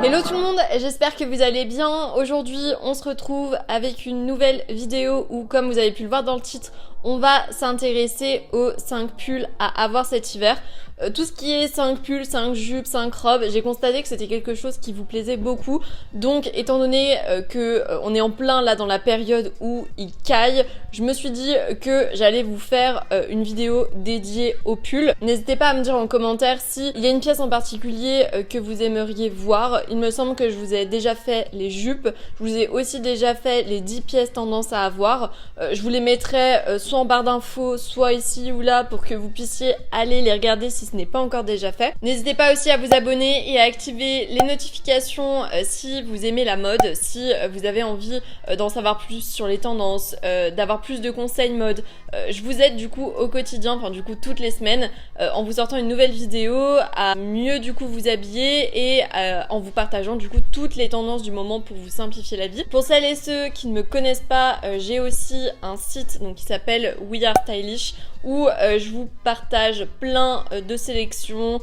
Hello tout le monde, j'espère que vous allez bien. Aujourd'hui, on se retrouve avec une nouvelle vidéo où, comme vous avez pu le voir dans le titre, on va s'intéresser aux 5 pulls à avoir cet hiver. Tout ce qui est 5 pulls, 5 jupes, 5 robes, j'ai constaté que c'était quelque chose qui vous plaisait beaucoup. Donc, étant donné que on est en plein là dans la période où il caille, je me suis dit que j'allais vous faire une vidéo dédiée aux pulls. N'hésitez pas à me dire en commentaire s'il y a une pièce en particulier que vous aimeriez voir. Il me semble que je vous ai déjà fait les jupes. Je vous ai aussi déjà fait les 10 pièces tendance à avoir. Je vous les mettrai soit en barre d'infos, soit ici ou là pour que vous puissiez aller les regarder si ce n'est pas encore déjà fait. N'hésitez pas aussi à vous abonner et à activer les notifications si vous aimez la mode, si vous avez envie d'en savoir plus sur les tendances, d'avoir plus de conseils mode. Je vous aide du coup au quotidien, enfin du coup toutes les semaines, en vous sortant une nouvelle vidéo, à mieux du coup vous habiller et en vous partageant du coup toutes les tendances du moment pour vous simplifier la vie. Pour celles et ceux qui ne me connaissent pas, j'ai aussi un site donc qui s'appelle We Are Stylish où je vous partage plein de sélections,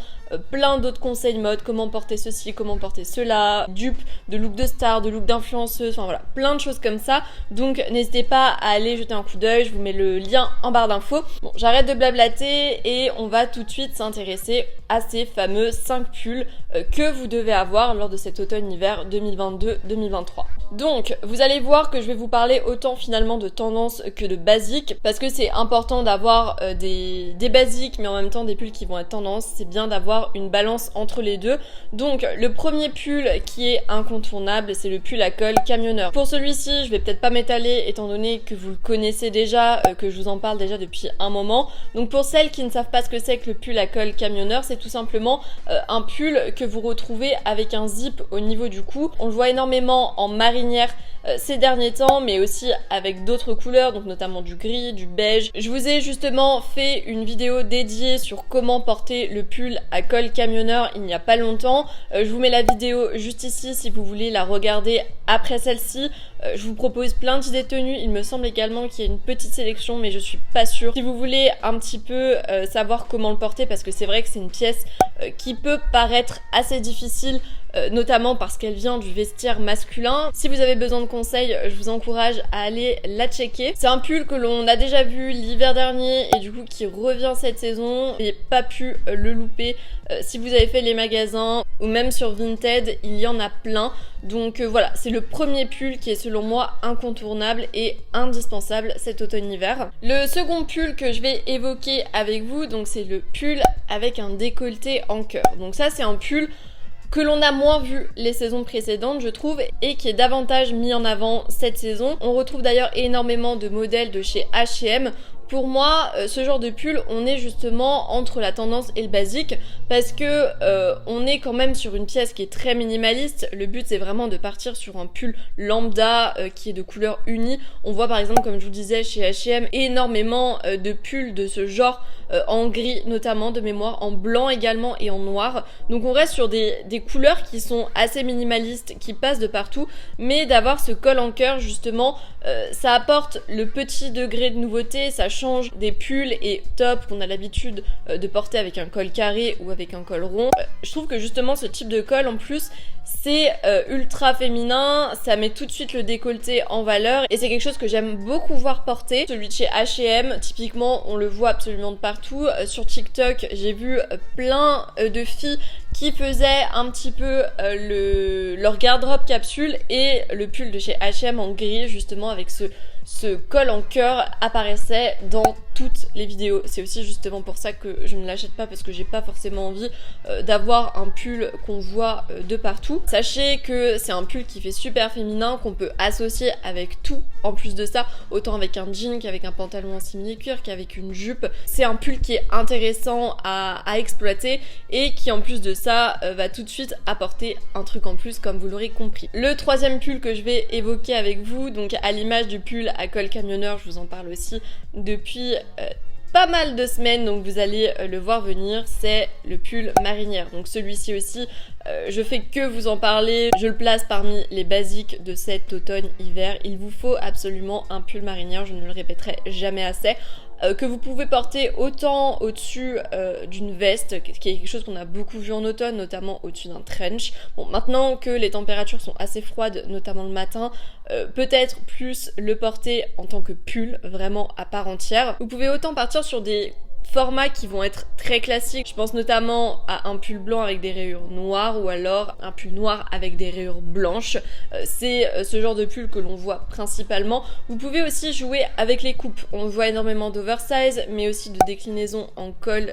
plein d'autres conseils mode, comment porter ceci, comment porter cela, dupes, de look de star, de look d'influenceuse, enfin voilà, plein de choses comme ça. Donc n'hésitez pas à aller jeter un coup d'œil, je vous mets le lien en barre d'infos. Bon, j'arrête de blablater et on va tout de suite s'intéresser à ces fameux 5 pulls que vous devez avoir lors de cet automne-hiver 2022-2023. Donc, vous allez voir que je vais vous parler autant finalement de tendance que de basiques, parce que c'est important d'avoir des basiques, mais en même temps des pulls qui vont être tendance. C'est bien d'avoir une balance entre les deux. Donc, le premier pull qui est incontournable, c'est le pull à col camionneur. Pour celui-ci, je vais peut-être pas m'étaler, étant donné que vous le connaissez déjà, que je vous en parle déjà depuis un moment. Donc, pour celles qui ne savent pas ce que c'est que le pull à col camionneur, c'est tout simplement un pull que vous retrouvez avec un zip au niveau du cou. On le voit énormément en marinière ces derniers temps, mais aussi avec d'autres couleurs, donc notamment du gris, du beige. Je vous ai justement fait une vidéo dédiée sur comment porter le pull à col camionneur il n'y a pas longtemps. Je vous mets la vidéo juste ici si vous voulez la regarder après celle-ci. Je vous propose plein d'idées de tenues. Il me semble également qu'il y a une petite sélection, mais je suis pas sûre. Si vous voulez un petit peu savoir comment le porter, parce que c'est vrai que c'est une pièce qui peut paraître assez difficile, notamment parce qu'elle vient du vestiaire masculin. Si vous avez besoin de conseils, je vous encourage à aller la checker. C'est un pull que l'on a déjà vu l'hiver dernier et du coup qui revient cette saison. J'ai pas pu le louper. Si vous avez fait les magasins ou même sur Vinted, il y en a plein. Donc voilà, c'est le premier pull qui est selon moi incontournable et indispensable cet automne-hiver. Le second pull que je vais évoquer avec vous, donc c'est le pull avec un décolleté en cœur. Donc ça c'est un pull que l'on a moins vu les saisons précédentes, je trouve, et qui est davantage mis en avant cette saison. On retrouve d'ailleurs énormément de modèles de chez H&M. Pour moi, ce genre de pull, on est justement entre la tendance et le basique, parce que on est quand même sur une pièce qui est très minimaliste. Le but, c'est vraiment de partir sur un pull lambda qui est de couleur unie. On voit par exemple, comme je vous disais, chez H&M, énormément de pulls de ce genre, en gris notamment de mémoire, en blanc également et en noir. Donc on reste sur des couleurs qui sont assez minimalistes, qui passent de partout, mais d'avoir ce col en cœur justement, ça apporte le petit degré de nouveauté, ça change des pulls et tops qu'on a l'habitude de porter avec un col carré ou avec un col rond. Je trouve que justement ce type de col en plus, c'est ultra féminin, ça met tout de suite le décolleté en valeur et c'est quelque chose que j'aime beaucoup voir porter. Celui de chez H&M, typiquement, on le voit absolument de partout. Sur TikTok, j'ai vu plein de filles qui faisaient un petit peu leur garde-robe capsule et le pull de chez H&M en gris justement avec ce col en cœur apparaissait dans toutes les vidéos. C'est aussi justement pour ça que je ne l'achète pas, parce que j'ai pas forcément envie d'avoir un pull qu'on voit de partout. Sachez que c'est un pull qui fait super féminin, qu'on peut associer avec tout en plus de ça, autant avec un jean qu'avec un pantalon en simili-cuir, qu'avec une jupe. C'est un pull qui est intéressant à exploiter et qui en plus de ça va tout de suite apporter un truc en plus, comme vous l'aurez compris. Le troisième pull que je vais évoquer avec vous, donc à l'image du pull à col camionneur, je vous en parle aussi depuis pas mal de semaines, donc vous allez le voir venir, c'est le pull marinière. Donc celui-ci aussi, je fais que vous en parler, je le place parmi les basiques de cet automne-hiver. Il vous faut absolument un pull marinière, je ne le répéterai jamais assez. que vous pouvez porter autant au-dessus d'une veste, qui est quelque chose qu'on a beaucoup vu en automne, notamment au-dessus d'un trench. Bon, maintenant que les températures sont assez froides, notamment le matin, peut-être plus le porter en tant que pull, vraiment à part entière. Vous pouvez autant partir sur des formats qui vont être très classiques. Je pense notamment à un pull blanc avec des rayures noires ou alors un pull noir avec des rayures blanches. C'est ce genre de pull que l'on voit principalement. Vous pouvez aussi jouer avec les coupes. On voit énormément d'oversize, mais aussi de déclinaisons en col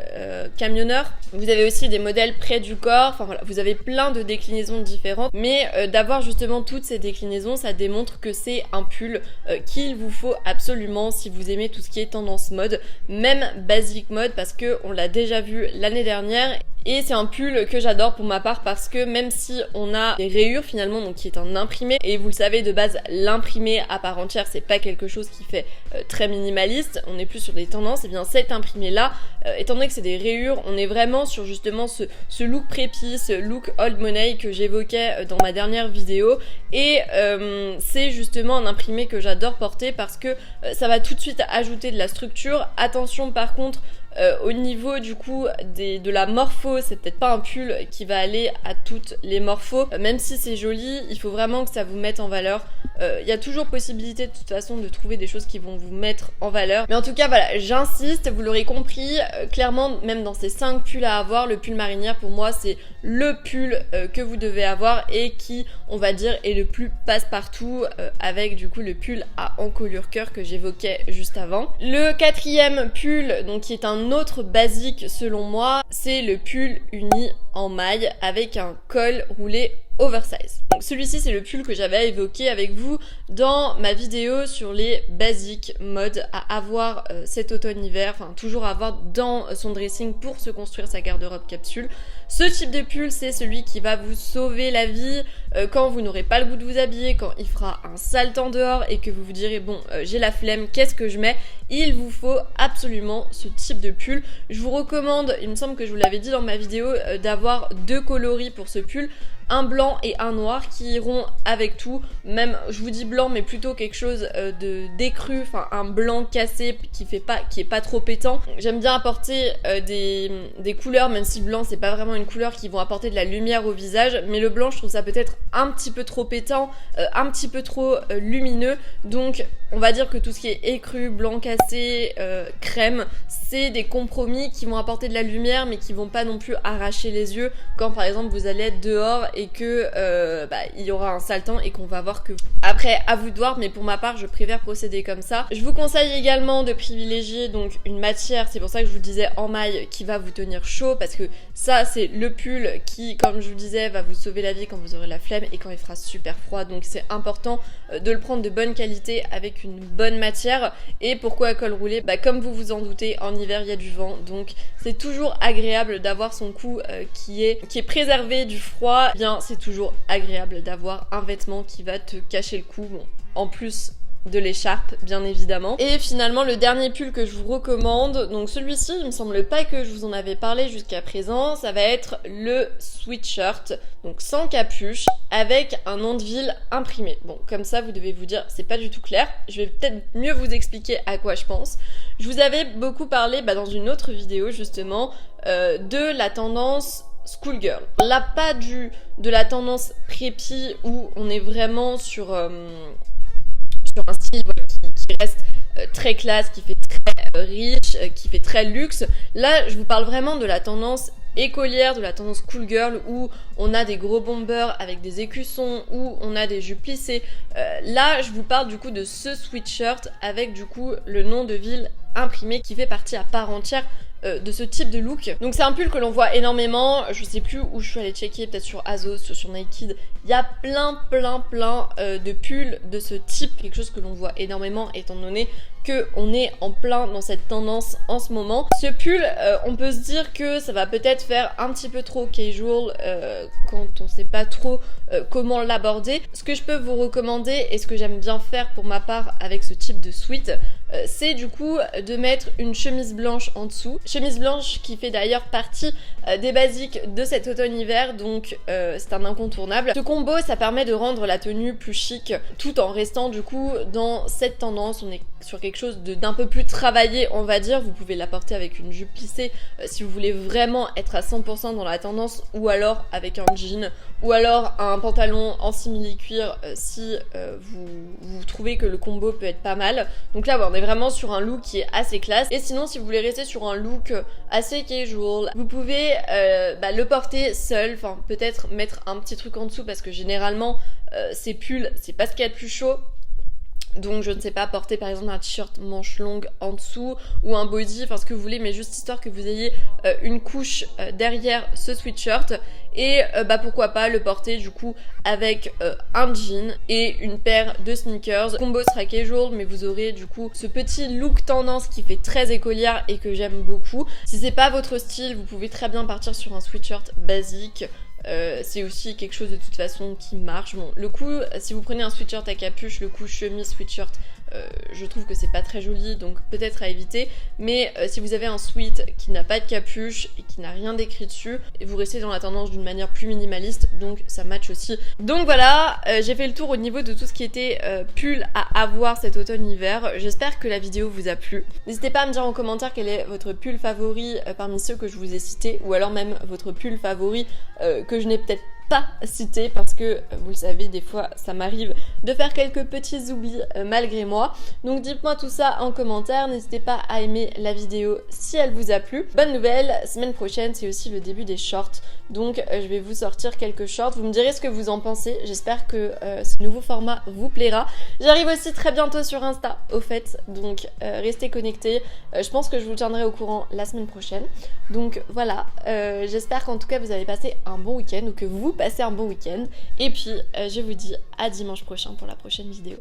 camionneur. Vous avez aussi des modèles près du corps. Enfin voilà, vous avez plein de déclinaisons différentes. Mais d'avoir justement toutes ces déclinaisons, ça démontre que c'est un pull qu'il vous faut absolument si vous aimez tout ce qui est tendance mode, même basique mode, parce que on l'a déjà vu l'année dernière. Et c'est un pull que j'adore pour ma part parce que même si on a des rayures finalement, donc qui est un imprimé, et vous le savez de base, l'imprimé à part entière c'est pas quelque chose qui fait très minimaliste, on est plus sur des tendances, et bien cet imprimé là, étant donné que c'est des rayures, on est vraiment sur justement ce look prépi, ce look old money que j'évoquais dans ma dernière vidéo, et c'est justement un imprimé que j'adore porter parce que ça va tout de suite ajouter de la structure. Attention par contre, au niveau du coup de la morpho, c'est peut-être pas un pull qui va aller à toutes les morphos, même si c'est joli, il faut vraiment que ça vous mette en valeur. Il y a toujours possibilité de toute façon de trouver des choses qui vont vous mettre en valeur, mais en tout cas voilà, j'insiste, vous l'aurez compris, clairement même dans ces 5 pulls à avoir, le pull marinière pour moi c'est le pull que vous devez avoir et qui, on va dire, est le plus passe-partout avec du coup le pull à encolure cœur que j'évoquais juste avant. Le 4e pull, donc qui est un autre basique selon moi, c'est le pull uni en maille avec un col roulé oversize. Donc celui-ci c'est le pull que j'avais évoqué avec vous dans ma vidéo sur les basiques mode à avoir cet automne-hiver, enfin toujours avoir dans son dressing pour se construire sa garde-robe capsule. Ce type de pull c'est celui qui va vous sauver la vie quand vous n'aurez pas le goût de vous habiller, quand il fera un sale temps dehors et que vous vous direz bon j'ai la flemme, qu'est-ce que je mets? Il vous faut absolument ce type de pull. Je vous recommande, il me semble que je vous l'avais dit dans ma vidéo, d'avoir 2 coloris pour ce pull. Un blanc et un noir qui iront avec tout, même je vous dis blanc mais plutôt quelque chose de décru, enfin un blanc cassé qui est pas trop pétant. J'aime bien apporter des couleurs, même si le blanc c'est pas vraiment une couleur, qui vont apporter de la lumière au visage, mais le blanc je trouve ça peut-être un petit peu trop pétant, un petit peu trop lumineux, donc on va dire que tout ce qui est écru, blanc cassé, crème, c'est des compromis qui vont apporter de la lumière mais qui vont pas non plus arracher les yeux quand par exemple vous allez être dehors et que il y aura un sale temps et qu'on va voir que après à vous de voir, mais pour ma part je préfère procéder comme ça. Je vous conseille également de privilégier donc une matière, c'est pour ça que je vous disais en maille, qui va vous tenir chaud, parce que ça c'est le pull qui, comme je vous disais, va vous sauver la vie quand vous aurez la flemme et quand il fera super froid, donc c'est important de le prendre de bonne qualité avec une bonne matière. Et pourquoi à col roulé? Comme vous vous en doutez, en hiver il y a du vent, donc c'est toujours agréable d'avoir son cou qui est préservé du froid. Bien, c'est toujours agréable d'avoir un vêtement qui va te cacher le cou, bon, en plus de l'écharpe bien évidemment. Et finalement le dernier pull que je vous recommande, donc celui-ci il me semble pas que je vous en avais parlé jusqu'à présent, ça va être le sweatshirt, donc sans capuche avec un nom de ville imprimé. Bon, comme ça vous devez vous dire c'est pas du tout clair, je vais peut-être mieux vous expliquer à quoi je pense. Je vous avais beaucoup parlé dans une autre vidéo justement de la tendance schoolgirl. Là pas de la tendance prépi où on est vraiment sur un style qui reste très classe, qui fait très riche, qui fait très luxe. Là, je vous parle vraiment de la tendance écolière, de la tendance cool girl, où on a des gros bombers avec des écussons, où on a des jupes plissées. Là, je vous parle du coup de ce sweatshirt avec du coup le nom de ville imprimé qui fait partie à part entière de ce type de look. Donc c'est un pull que l'on voit énormément, je sais plus où je suis allée checker, peut-être sur Azos, sur Naked, il y a plein de pulls de ce type, quelque chose que l'on voit énormément étant donné qu'on est en plein dans cette tendance en ce moment. Ce pull, on peut se dire que ça va peut-être faire un petit peu trop casual quand on sait pas trop comment l'aborder. Ce que je peux vous recommander et ce que j'aime bien faire pour ma part avec ce type de sweat, c'est du coup de mettre une chemise blanche en dessous. Chemise blanche qui fait d'ailleurs partie des basiques de cet automne-hiver, donc c'est un incontournable. Ce combo, ça permet de rendre la tenue plus chic tout en restant du coup dans cette tendance. On est sur quelque quelque chose d'un peu plus travaillé, on va dire. Vous pouvez la porter avec une jupe plissée si vous voulez vraiment être à 100% dans la tendance, ou alors avec un jean, ou alors un pantalon en simili-cuir si vous trouvez que le combo peut être pas mal. Donc là, on est vraiment sur un look qui est assez classe. Et sinon, si vous voulez rester sur un look assez casual, vous pouvez le porter seul, enfin peut-être mettre un petit truc en dessous parce que généralement ces pulls, c'est pas ce qu'il y a de plus chaud. Donc je ne sais pas, porter par exemple un t-shirt manche longue en dessous ou un body, enfin ce que vous voulez, mais juste histoire que vous ayez une couche derrière ce sweatshirt. Et pourquoi pas le porter du coup avec un jean et une paire de sneakers. Le combo sera casual, mais vous aurez du coup ce petit look tendance qui fait très écolière et que j'aime beaucoup. Si c'est pas votre style, vous pouvez très bien partir sur un sweatshirt basique. C'est aussi quelque chose de toute façon qui marche. Bon, le coup, si vous prenez un sweatshirt à capuche, le coup chemise sweatshirt, je trouve que c'est pas très joli, donc peut-être à éviter. Mais si vous avez un sweat qui n'a pas de capuche et qui n'a rien d'écrit dessus, vous restez dans la tendance d'une manière plus minimaliste, donc ça match aussi. Donc voilà, j'ai fait le tour au niveau de tout ce qui était pull à avoir cet automne-hiver. J'espère que la vidéo vous a plu. N'hésitez pas à me dire en commentaire quel est votre pull favori parmi ceux que je vous ai cités, ou alors même votre pull favori que je n'ai peut-être pas cité, parce que vous le savez, des fois ça m'arrive de faire quelques petits oublis malgré moi. Donc dites-moi tout ça en commentaire, n'hésitez pas à aimer la vidéo si elle vous a plu. Bonne nouvelle, semaine prochaine c'est aussi le début des shorts, donc je vais vous sortir quelques shorts, vous me direz ce que vous en pensez. J'espère que ce nouveau format vous plaira. J'arrive aussi très bientôt sur Insta au fait, donc restez connectés. Je pense que je vous tiendrai au courant la semaine prochaine. Donc voilà, j'espère qu'en tout cas vous avez passé un bon week-end, ou que vous passez un bon week-end. Et puis je vous dis à dimanche prochain pour la prochaine vidéo.